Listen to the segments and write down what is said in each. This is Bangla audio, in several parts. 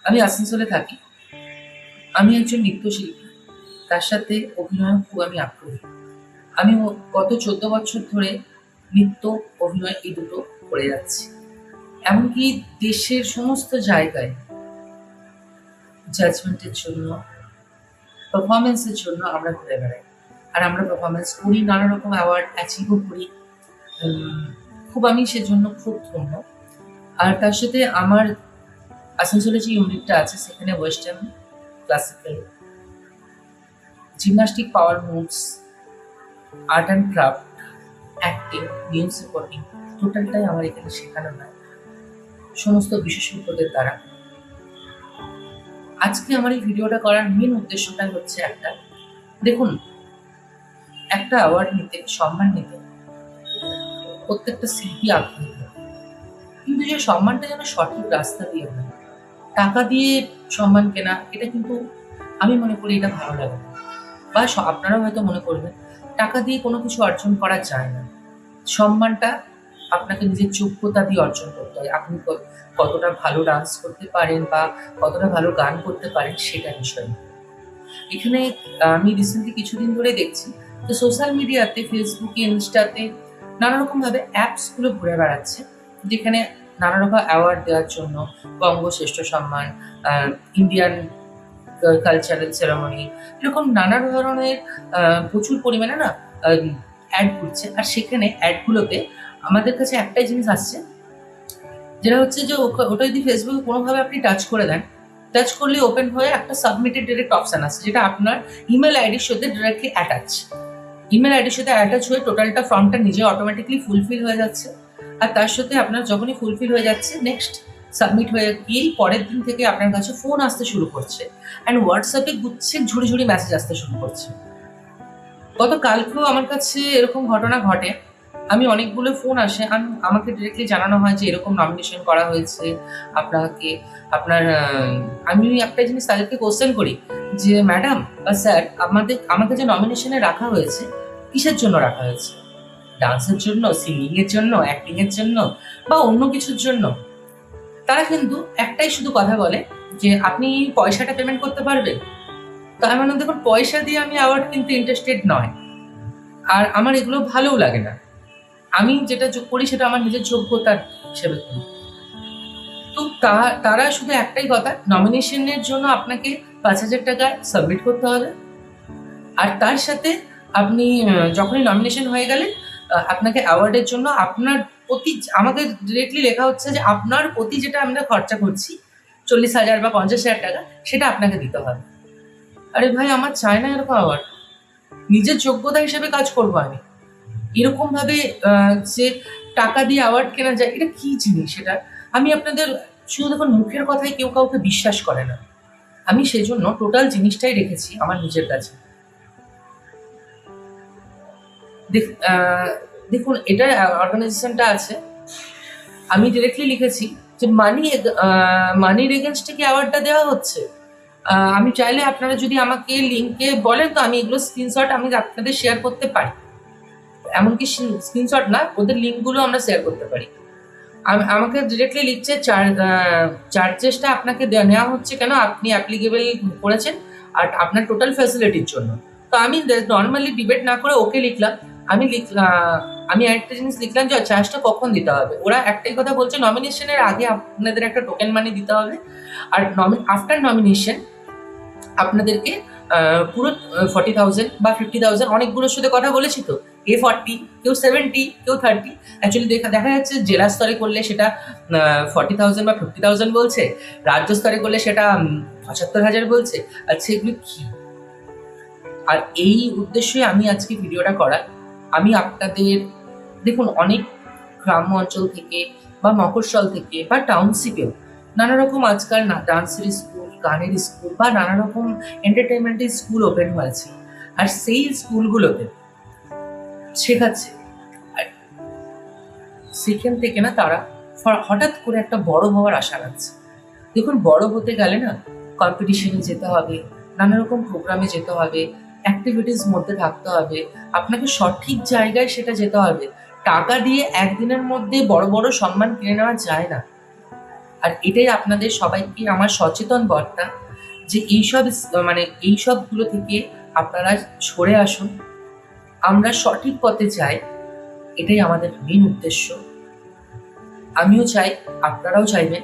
আমি আসানসোলে থাকি। আমি একজন নৃত্যশিল্পী, তার সাথে অভিনয় খুব আমি আগ্রহী। আমি গত 14 বছর ধরে নৃত্য, অভিনয় এই দুটো করে যাচ্ছি। এমনকি দেশের সমস্ত জায়গায় জাজমেন্টের জন্য, পারফরমেন্সের জন্য আমরা ঘুরে বেড়াই। আর আমরা পারফরমেন্স করি, নানা রকম অ্যাওয়ার্ড অ্যাচিভও করি। উম, আমি সেজন্য খুব ধন্য। আর তার সাথে আমার আসানসোলে যে ইউনিটটা আছে সেখানে western, classical, gymnastic, power moves, art and craft, acting, news reporting টোটালটাই আমার এখানে শেখানো হয় সমস্ত বিশেষজ্ঞদের দ্বারা। আজকে আমার এই ভিডিওটা করার মেন উদ্দেশ্যটা হচ্ছে একটা, দেখুন, একটা অ্যাওয়ার্ড নিতে, সম্মান নিতে প্রত্যেকটা শিল্পী আগ্রহী হয়, কিন্তু যে সম্মানটা যেন সঠিক রাস্তা দিয়ে হয়। টাকা দিয়ে সম্মান কেনা, এটা কিন্তু আমি মনে করি এটা ভালো লাগে না। বা আপনারাও হয়তো মনে করবেন টাকা দিয়ে কোনো কিছু অর্জন করা যায় না। সম্মানটা আপনাকে নিজের যোগ্যতা দিয়ে অর্জন করতে হয়। আপনি কতটা ভালো ডান্স করতে পারেন বা কতটা ভালো গান করতে পারেন সেটা বিষয় না। এখানে আমি রিসেন্টলি কিছুদিন ধরে দেখছি যে সোশ্যাল মিডিয়াতে, ফেসবুকে, ইনস্টাতে নানা রকম ভাবে অ্যাপস গুলো ঘুরে বেড়াচ্ছে, যেখানে নানা রকম অ্যাওয়ার্ড দেওয়ার জন্য বঙ্গ শ্রেষ্ঠ সম্মান, ইন্ডিয়ান কালচারাল সেরেমনি, এরকম নানা ধরনের প্রচুর পরিমাণে না অ্যাড করছে। আর সেখানে অ্যাডগুলোতে আমাদের কাছে একটাই জিনিস আসছে, যেটা হচ্ছে যে ওটা যদি ফেসবুকে কোনোভাবে আপনি টাচ করে দেন, টাচ করলে ওপেন হয়ে একটা সাবমিটেড ডিরেক্ট অপশন আছে, যেটা আপনার ইমেল আইডির সাথে ডিরেক্টলি অ্যাটাচ। ইমেল আইডির সাথে অ্যাটাচ হয়ে টোটালটা ফর্মটা নিজে অটোমেটিকলি ফুলফিল হয়ে যাচ্ছে। আর তার সাথে আপনার যখনই ফুলফিল হয়ে যাচ্ছে, নেক্সট সাবমিট হয়ে গিয়েই পরের দিন থেকে আপনার কাছে ফোন আসতে শুরু করছে, অ্যান্ড হোয়াটসঅ্যাপে গুচ্ছের ঝুড়ি ঝুড়ি মেসেজ আসতে শুরু করছে। গতকালকেও আমার কাছে এরকম ঘটনা ঘটে। আমি অনেকগুলো ফোন আসে, আমাকে ডিরেক্টলি জানানো হয় যে এরকম নমিনেশন করা হয়েছে আপনাকে, আপনার আমি একটা জিনিস তাদেরকে কোশ্চেন করি যে ম্যাডাম বা স্যার, আমাকে যে নমিনেশনে রাখা হয়েছে কিসের জন্য রাখা হয়েছে? ডান্সের জন্য, সিঙ্গিং এর জন্য, অ্যাক্টিং এর জন্য, বা অন্য কিছুর জন্য? তারা কিন্তু একটাই শুধু কথা বলে যে আপনি পয়সাটা পেমেন্ট করতে পারবেন। তার মানে দেখুন, পয়সা দিয়ে আমি অ্যাওয়ার্ড কিন্তু ইন্টারেস্টেড নয়, আর আমার এগুলো ভালোও লাগে না। আমি যেটা করি সেটা আমার নিজের যোগ্যতার হিসেবে করি। তো তারা শুধু একটাই কথা, নমিনেশনের জন্য আপনাকে 5,000 টাকা সাবমিট করতে হবে। আর তার সাথে আপনি যখনই নমিনেশন হয়ে গেলে আপনাকে অ্যাওয়ার্ডের জন্য আপনার প্রতি, আমাদের ডিরেক্টলি লেখা হচ্ছে যে আপনার প্রতি যেটা আমরা খরচা করছি 40,000 বা 50,000 টাকা, সেটা আপনাকে দিতে হবে। আরে ভাই, আমার চাই না এরকম অ্যাওয়ার্ড। নিজের যোগ্যতা হিসেবে কাজ করবো আমি। এরকম ভাবে যে টাকা দিয়ে অ্যাওয়ার্ড কেনা যায়, এটা কি জিনিস এটা? আমি আপনাদের শুধু দেখুন, মুখের কথায় কেউ কাউকে বিশ্বাস করে না। আমি সেজন্য টোটাল জিনিসটাই রেখেছি আমার নিজের কাছে। দেখুন, এটা অর্গানাইজেশনটা আছে, আমি ডিরেক্টলি লিখেছি যে মানির এগেনস্টে কি অ্যাওয়ার্ডটা দেওয়া হচ্ছে। আমি চাইলে আপনারা যদি আমাকে লিঙ্কে বলেন, তো আমি এগুলো স্ক্রিনশট আমি আপনাদের শেয়ার করতে পারি। এমনকি স্ক্রিনশট না, ওদের লিঙ্কগুলো আমরা শেয়ার করতে পারি। আমাকে ডিরেক্টলি লিখছে চার্জেসটা আপনাকে নেওয়া হচ্ছে কেন, আপনি অ্যাপ্লিকেবল করেছেন আর আপনার টোটাল ফ্যাসিলিটির জন্য। তো আমি নর্মালি ডিবেট না করে ওকে লিখলাম। আমি একটা জিনিস লিখলাম যে চার্জটা কখন দিতে হবে। ওরা একটাই কথা বলছে, নমিনেশনের আগে আপনাদের একটা টোকেন মানি দিতে হবে, আর আফটার নমিনেশন আপনাদেরকে পুরো 40,000 বা 50,000, অনেকগুলোর সাথে কথা বলেছি তো, কেউ 40, কেউ 70, কেউ 30। অ্যাকচুয়ালি দেখা যাচ্ছে জেলা স্তরে করলে সেটা 40,000 বা 50,000 বলছে, রাজ্য স্তরে করলে সেটা 75,000 বলছে। আচ্ছা, এগুলো কি? আর এই উদ্দেশ্যে আমি আজকে ভিডিওটা করা। আমি আপনাদের, দেখুন, অনেক গ্রাম্য অঞ্চল থেকে বা মফস্বল থেকে বা টাউনশিপেও নানা রকম আজকাল ডান্সের স্কুল, গানের স্কুল বা নানা রকম এন্টারটেনমেন্টের স্কুল ওপেন হয়েছে। আর সেই স্কুলগুলোতে শেখাচ্ছে, আর সেখান থেকে না তারা হঠাৎ করে একটা বড় হওয়ার আশা রাখছে। দেখুন, বড় হতে গেলে না কম্পিটিশনে যেতে হবে, নানা রকম প্রোগ্রামে যেতে হবে, অ্যাক্টিভিটিস মধ্যে থাকতে হবে, আপনাকে সঠিক জায়গায় সেটা যেতে হবে। টাকা দিয়ে একদিনের মধ্যে বড় বড় সম্মান কিনে নেওয়া যায় না। আর এটাই আপনাদের সবাইকে আমার সচেতন বার্তা যে এইসবগুলো থেকে আপনারা সরে আসুন, আমরা সঠিক পথে যাই, এটাই আমাদের মেন উদ্দেশ্য। আমিও চাই, আপনারাও চাইবেন।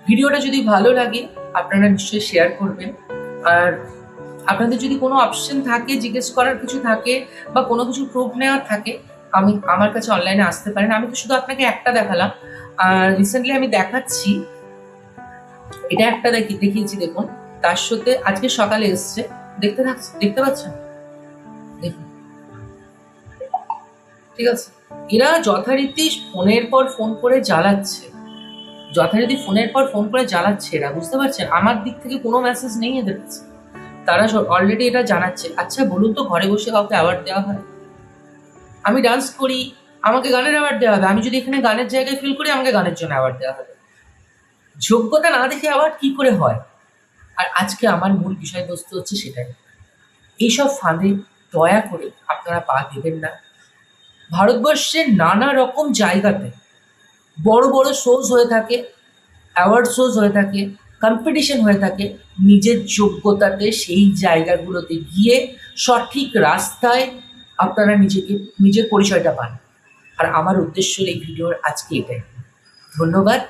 ভিডিওটা যদি ভালো লাগে আপনারা নিশ্চয়ই শেয়ার করবেন। আর আপনাদের যদি কোনো অপশন থাকে, জিজ্ঞেস করার কিছু থাকে বা কোনো কিছু প্রুফ নেওয়ার থাকে, আমার কাছে অনলাইনে আসতে পারেন। আমি তো শুধু আপনাকে একটা দেখালাম, আর রিসেন্টলি আমি দেখাচ্ছি, এটা একটা দেখিয়েছি দেখুন। তার সাথে আজকে সকালে এসছে, দেখতে পাচ্ছেন, দেখুন, ঠিক আছে। এরা যথারীতি ফোনের পর ফোন করে জ্বালাচ্ছে, এরা, বুঝতে পারছেন? আমার দিক থেকে কোনো মেসেজ নেই এদের কাছে, তারা অলরেডি এটা জানাচ্ছে। আচ্ছা বলুন তো, ঘরে বসে কাউকে অ্যাওয়ার্ড দেওয়া হয়? আমি ডান্স করি, আমাকে গানের অ্যাওয়ার্ড দেওয়া হবে? আমি যদি এখানে গানের জায়গায় ফিল করি, আমাকে গানের জন্য অ্যাওয়ার্ড দেওয়া হবে? যোগ্যতা না দেখে অ্যাওয়ার্ড কি করে হয়? আর আজকে আমার মূল বিষয়বস্তু হচ্ছে সেটাই। এইসব ফাঁদে দয়া করে আপনারা পা দেবেন না। ভারতবর্ষের নানা রকম জায়গাতে বড় বড় শোজ হয়ে থাকে, অ্যাওয়ার্ড শোজ হয়ে থাকে, কম্পিটিশন হয়ে থাকে। নিজের যোগ্যতাতে সেই জায়গাগুলোতে গিয়ে সঠিক রাস্তায় আপনারা নিজের পরিচয়টা পান। আর আমার উদ্দেশ্য এই ভিডিওর আজকে এটাই। ধন্যবাদ।